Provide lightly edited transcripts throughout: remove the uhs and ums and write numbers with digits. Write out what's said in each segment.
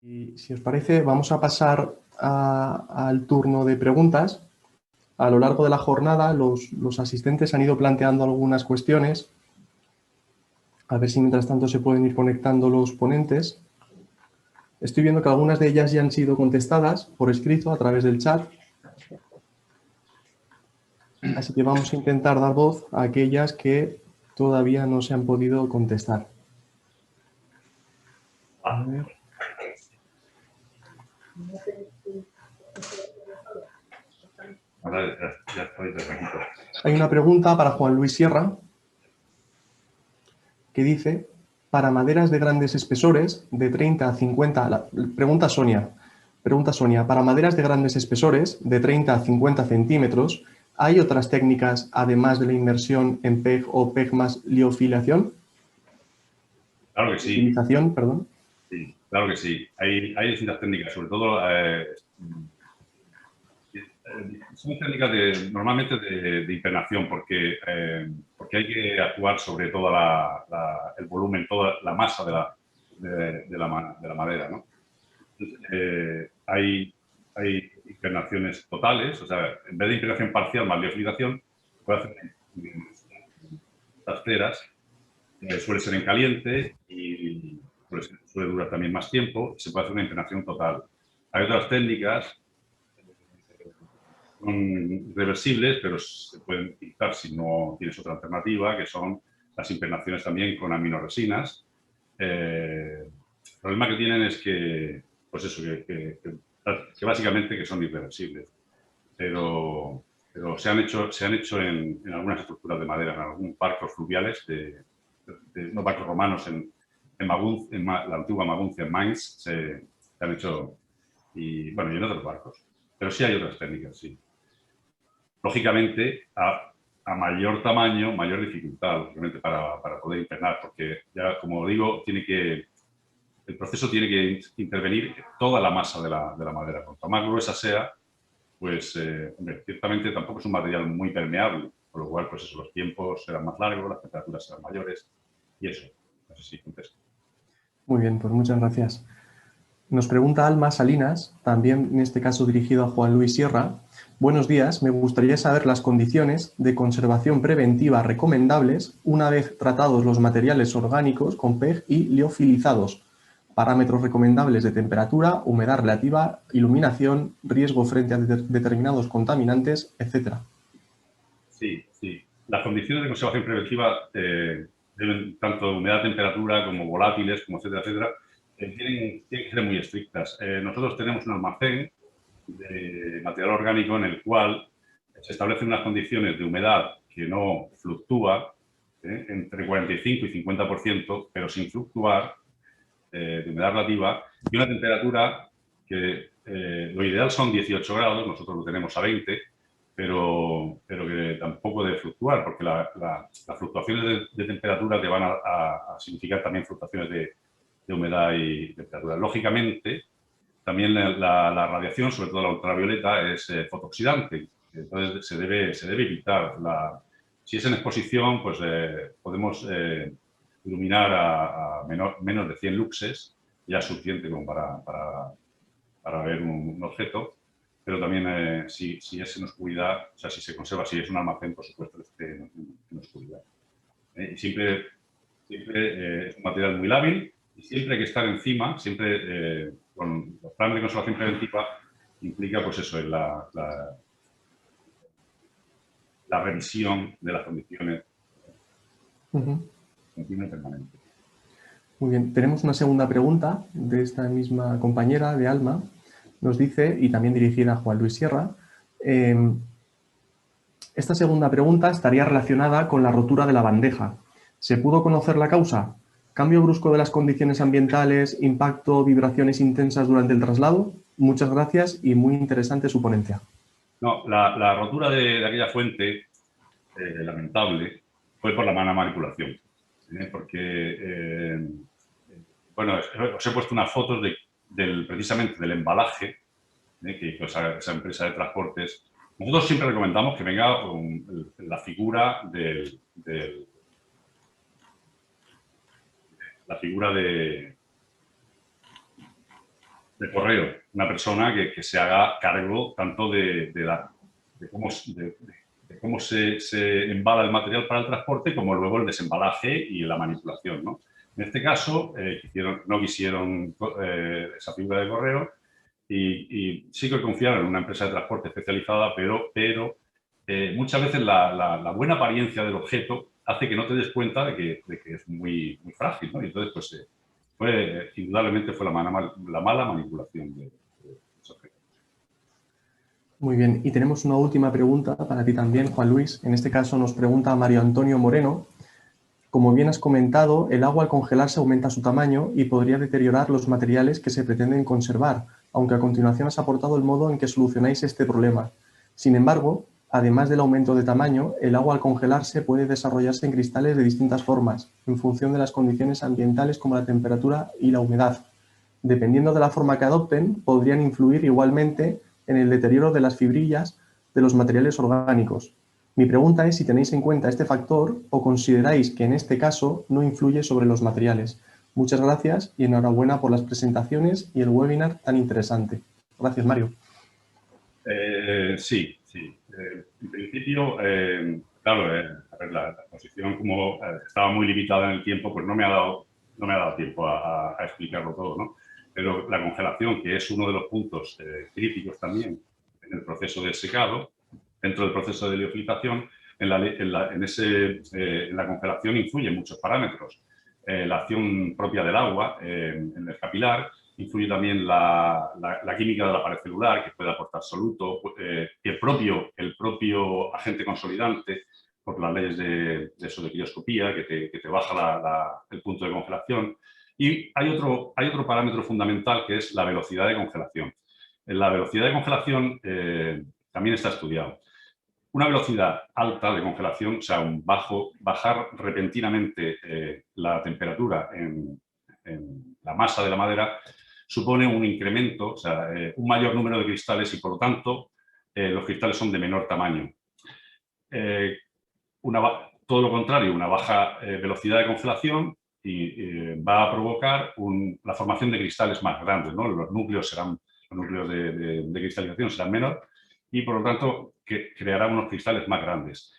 Y si os parece, vamos a pasar al turno de preguntas. A lo largo de la jornada, los asistentes han ido planteando algunas cuestiones. A ver si mientras tanto se pueden ir conectando los ponentes. Estoy viendo que algunas de ellas ya han sido contestadas por escrito a través del chat. Así que vamos a intentar dar voz a aquellas que todavía no se han podido contestar. A ver. Ya estoy de repito. Hay una pregunta para Juan Luis Sierra que dice, para maderas de grandes espesores, de 30 a 50... Pregunta Sonia, para maderas de grandes espesores, de 30 a 50 centímetros, ¿hay otras técnicas además de la inmersión en PEG o PEG más liofilización? Claro que sí. Liofilización, perdón. Sí, claro que sí. Hay distintas técnicas, sobre todo son técnicas normalmente de impregnación, porque hay que actuar sobre todo el volumen, toda la masa de la madera, ¿no? Entonces, hay impregnaciones totales, o sea, en vez de impregnación parcial más liofilización, se puede hacer estas ceras. Suele ser en caliente y suele durar también más tiempo. Se puede hacer una impregnación total. Hay otras técnicas son reversibles, pero se pueden utilizar si no tienes otra alternativa, que son las impregnaciones también con aminoresinas. El problema que tienen es que, pues eso, que básicamente que son irreversibles. Pero se han hecho en algunas estructuras de madera, en algunos barcos fluviales, unos barcos romanos en la antigua Maguncia, en Mainz, se han hecho, y bueno, y en otros barcos. Pero sí hay otras técnicas, sí. Lógicamente, a mayor tamaño, mayor dificultad, lógicamente, para poder impregnar, porque ya, como digo, el proceso tiene que intervenir toda la masa de la madera. Cuanto más gruesa sea, pues, hombre, ciertamente tampoco es un material muy permeable, por lo cual, pues eso, los tiempos serán más largos, las temperaturas serán mayores, y eso, no sé si contesto. Muy bien, pues muchas gracias. Nos pregunta Alma Salinas, también en este caso dirigido a Juan Luis Sierra. Buenos días, me gustaría saber las condiciones de conservación preventiva recomendables una vez tratados los materiales orgánicos con PEG y liofilizados. Parámetros recomendables de temperatura, humedad relativa, iluminación, riesgo frente a determinados contaminantes, etc. Sí, sí. Las condiciones de conservación preventiva deben, tanto de humedad, temperatura, como volátiles, como etcétera, etcétera, tienen que ser muy estrictas. Nosotros tenemos un almacén de material orgánico en el cual se establecen unas condiciones de humedad que no fluctúa entre 45 y 50%, pero sin fluctuar, de humedad relativa, y una temperatura que lo ideal son 18 grados, nosotros lo tenemos a 20, pero que tampoco debe fluctuar, porque las fluctuaciones de temperatura te van a significar también fluctuaciones de humedad y temperatura. Lógicamente, también la radiación, sobre todo la ultravioleta, es fotoxidante. Entonces, se debe evitar. Si es en exposición, pues podemos iluminar a menos de 100 luxes, ya es suficiente como para ver un objeto. Pero también, si es en oscuridad, o sea, si se conserva, si es un almacén, por supuesto, que esté en oscuridad. Y siempre es un material muy lábil y siempre hay que estar encima, siempre con los planes de conservación preventiva, implica, pues eso, la revisión de las condiciones continua y permanente. Muy bien, tenemos una segunda pregunta de esta misma compañera, de Alma. Nos dice, y también dirigida a Juan Luis Sierra, esta segunda pregunta estaría relacionada con la rotura de la bandeja. ¿Se pudo conocer la causa? ¿Cambio brusco de las condiciones ambientales, impacto, vibraciones intensas durante el traslado? Muchas gracias y muy interesante su ponencia. No, la rotura de aquella fuente, lamentable, fue por la mala manipulación. Porque, bueno, os he puesto unas fotos precisamente del embalaje que hizo esa empresa de transportes. Nosotros siempre recomendamos que venga la figura de correo, una persona que se haga cargo tanto de cómo se embala el material para el transporte como luego el desembalaje y la manipulación, ¿no? En este caso, no quisieron esa figura de correo y sí que confiaron en una empresa de transporte especializada, pero muchas veces la buena apariencia del objeto hace que no te des cuenta de que es muy, muy frágil, ¿no? Y entonces, pues, indudablemente fue la mala manipulación de ese objeto. Muy bien, y tenemos una última pregunta para ti también, Juan Luis. En este caso nos pregunta Mario Antonio Moreno. Como bien has comentado, el agua al congelarse aumenta su tamaño y podría deteriorar los materiales que se pretenden conservar, aunque a continuación has aportado el modo en que solucionáis este problema. Sin embargo, además del aumento de tamaño, el agua al congelarse puede desarrollarse en cristales de distintas formas, en función de las condiciones ambientales como la temperatura y la humedad. Dependiendo de la forma que adopten, podrían influir igualmente en el deterioro de las fibrillas de los materiales orgánicos. Mi pregunta es si tenéis en cuenta este factor o consideráis que en este caso no influye sobre los materiales. Muchas gracias y enhorabuena por las presentaciones y el webinar tan interesante. Gracias, Mario. Sí. En principio, claro, a ver, la exposición como estaba muy limitada en el tiempo, pues no me ha dado tiempo a explicarlo todo, ¿no? Pero la congelación, que es uno de los puntos críticos también en el proceso de secado, dentro del proceso de liofilización, en la congelación influyen muchos parámetros. La acción propia del agua en el capilar, influye también la química de la pared celular, que puede aportar soluto, el propio agente consolidante, por las leyes de crioscopía, que te baja el punto de congelación. Y hay otro parámetro fundamental, que es la velocidad de congelación. La velocidad de congelación también está estudiado. Una velocidad alta de congelación, o sea, bajar repentinamente la temperatura en la masa de la madera, supone un incremento, o sea, un mayor número de cristales y, por lo tanto, los cristales son de menor tamaño. Todo lo contrario, una baja velocidad de congelación va a provocar la formación de cristales más grandes, ¿no? Los núcleos de cristalización serán menores y, por lo tanto, creará unos cristales más grandes.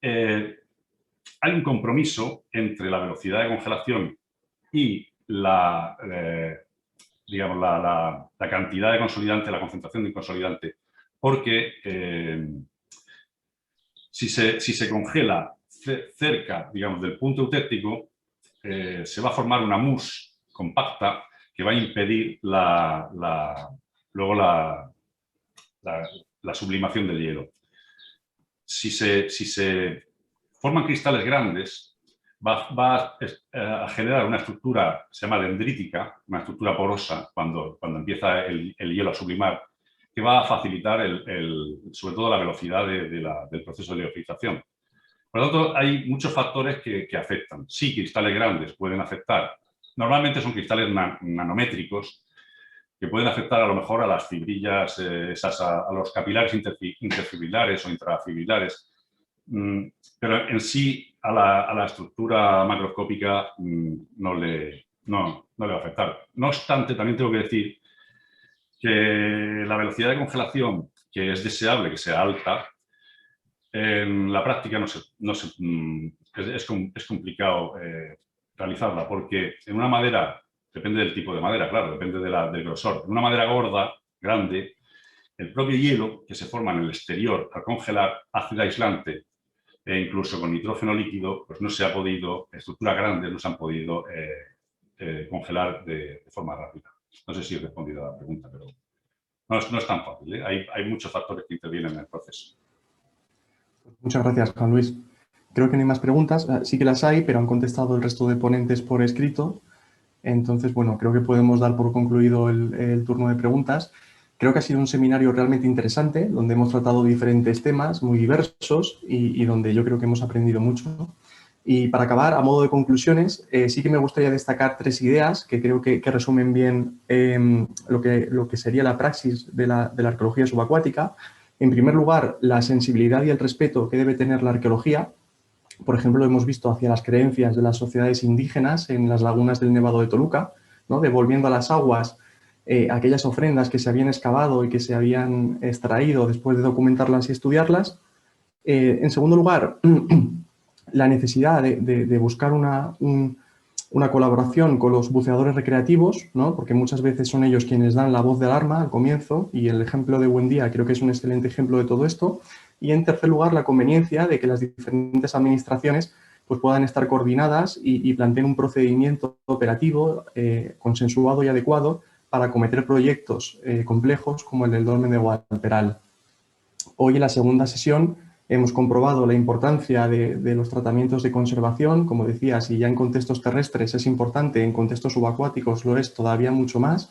Hay un compromiso entre la velocidad de congelación y la cantidad de consolidante, la concentración de consolidante, porque si se congela cerca, digamos, del punto eutéptico, se va a formar una mousse compacta que va a impedir luego la sublimación del hielo. Si se forman cristales grandes, va a generar una estructura, se llama dendrítica, una estructura porosa, cuando empieza el hielo a sublimar, que va a facilitar sobre todo la velocidad del proceso de liofilización. Por lo tanto, hay muchos factores que afectan. Sí, cristales grandes pueden afectar. Normalmente son cristales nanométricos, que pueden afectar a lo mejor a las fibrillas, a los capilares interfibrilares o intrafibrilares, pero en sí a la estructura macroscópica no le va a afectar. No obstante, también tengo que decir que la velocidad de congelación, que es deseable que sea alta, en la práctica es complicado realizarla, porque en una madera, depende del tipo de madera, claro, depende del grosor. En una madera gorda, grande, el propio hielo que se forma en el exterior al congelar, ácido aislante e incluso con nitrógeno líquido, pues no se ha podido, estructuras grandes no se han podido congelar de forma rápida. No sé si he respondido a la pregunta, pero no es tan fácil, ¿eh? Hay muchos factores que intervienen en el proceso. Muchas gracias, Juan Luis. Creo que no hay más preguntas. Sí que las hay, pero han contestado el resto de ponentes por escrito. Entonces, bueno, creo que podemos dar por concluido el turno de preguntas. Creo que ha sido un seminario realmente interesante, donde hemos tratado diferentes temas muy diversos y donde yo creo que hemos aprendido mucho. Y para acabar, a modo de conclusiones, sí que me gustaría destacar 3 ideas que creo que resumen bien lo que sería la praxis de la arqueología subacuática. En primer lugar, la sensibilidad y el respeto que debe tener la arqueología. Por ejemplo, lo hemos visto hacia las creencias de las sociedades indígenas en las lagunas del Nevado de Toluca, ¿no? Devolviendo a las aguas aquellas ofrendas que se habían excavado y que se habían extraído después de documentarlas y estudiarlas. En segundo lugar, la necesidad de buscar una colaboración con los buceadores recreativos, ¿no? Porque muchas veces son ellos quienes dan la voz de alarma al comienzo, y el ejemplo de Buendía creo que es un excelente ejemplo de todo esto. Y en tercer lugar, la conveniencia de que las diferentes administraciones pues, puedan estar coordinadas y planteen un procedimiento operativo consensuado y adecuado para acometer proyectos complejos como el del Dolmen de Guadalperal. Hoy, en la segunda sesión, hemos comprobado la importancia de los tratamientos de conservación. Como decía, si ya en contextos terrestres es importante, en contextos subacuáticos lo es todavía mucho más.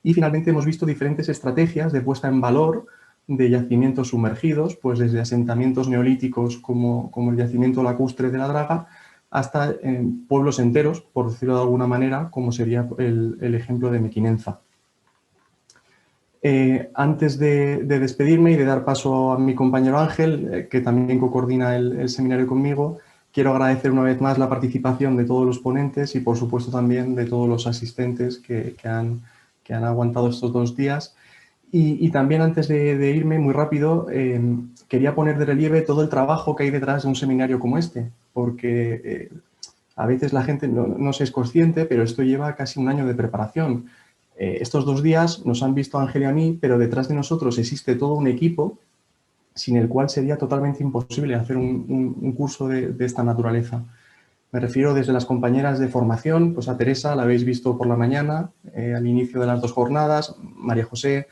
Y finalmente hemos visto diferentes estrategias de puesta en valor de yacimientos sumergidos, pues desde asentamientos neolíticos como el yacimiento lacustre de la Draga, hasta pueblos enteros, por decirlo de alguna manera, como sería el ejemplo de Mequinenza. Antes de despedirme y de dar paso a mi compañero Ángel, que también coordina el seminario conmigo, quiero agradecer una vez más la participación de todos los ponentes y, por supuesto, también de todos los asistentes que han aguantado estos 2 días. Y también, antes de irme, muy rápido, quería poner de relieve todo el trabajo que hay detrás de un seminario como este, porque a veces la gente no se es consciente, pero esto lleva casi un año de preparación. Estos 2 días nos han visto a Ángel y a mí, pero detrás de nosotros existe todo un equipo sin el cual sería totalmente imposible hacer un curso de esta naturaleza. Me refiero desde las compañeras de formación, pues a Teresa, la habéis visto por la mañana, al inicio de las 2 jornadas, María José,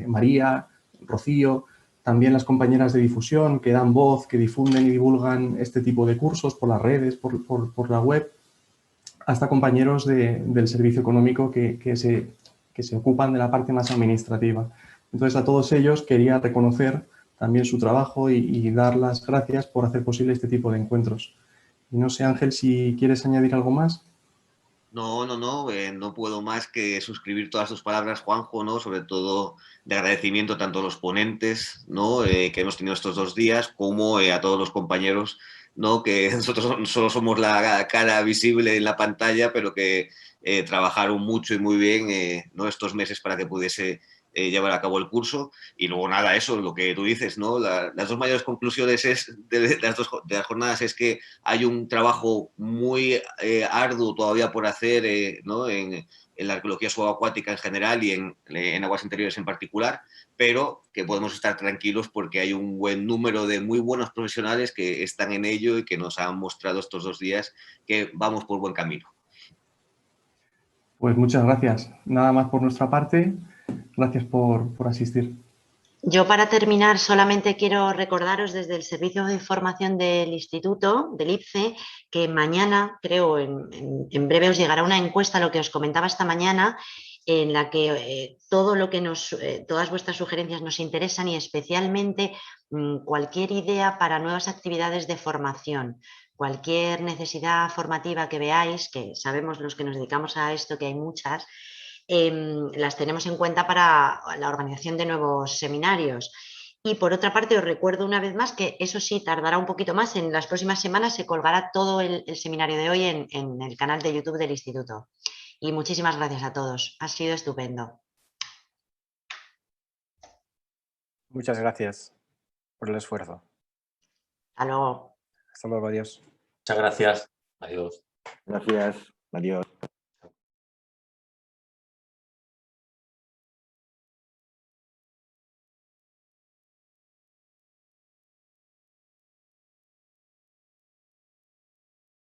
María, Rocío, también las compañeras de difusión que dan voz, que difunden y divulgan este tipo de cursos por las redes, por la web, hasta compañeros del servicio económico que se ocupan de la parte más administrativa. Entonces, a todos ellos quería reconocer también su trabajo y dar las gracias por hacer posible este tipo de encuentros. Y no sé, Ángel, si quieres añadir algo más. No puedo más que suscribir todas tus palabras, Juanjo, ¿no? Sobre todo de agradecimiento tanto a los ponentes, ¿no? Que hemos tenido estos 2 días, como a todos los compañeros, ¿no? Que nosotros solo somos la cara visible en la pantalla, pero que trabajaron mucho y muy bien, ¿no? Estos meses para que pudiese llevar a cabo el curso. Y luego nada, eso, lo que tú dices, ¿no? Las 2 mayores conclusiones de las jornadas es que hay un trabajo muy arduo todavía por hacer, ¿no? en la arqueología subacuática en general y en aguas interiores en particular, pero que podemos estar tranquilos porque hay un buen número de muy buenos profesionales que están en ello y que nos han mostrado estos 2 días que vamos por buen camino. Pues muchas gracias. Nada más por nuestra parte. Gracias por asistir. Yo, para terminar, solamente quiero recordaros desde el Servicio de Información del Instituto, del IPCE, que mañana, creo, en breve os llegará una encuesta, lo que os comentaba esta mañana, en la que todo lo que todas vuestras sugerencias nos interesan, y especialmente cualquier idea para nuevas actividades de formación, cualquier necesidad formativa que veáis, que sabemos los que nos dedicamos a esto que hay muchas. Las tenemos en cuenta para la organización de nuevos seminarios. Y por otra parte, os recuerdo una vez más que eso sí tardará un poquito más. En las próximas semanas se colgará todo el seminario de hoy en el canal de YouTube del Instituto. Y muchísimas gracias a todos. Ha sido estupendo. Muchas gracias por el esfuerzo. Hasta luego. Hasta luego, adiós. Muchas gracias. Adiós. Gracias. Adiós.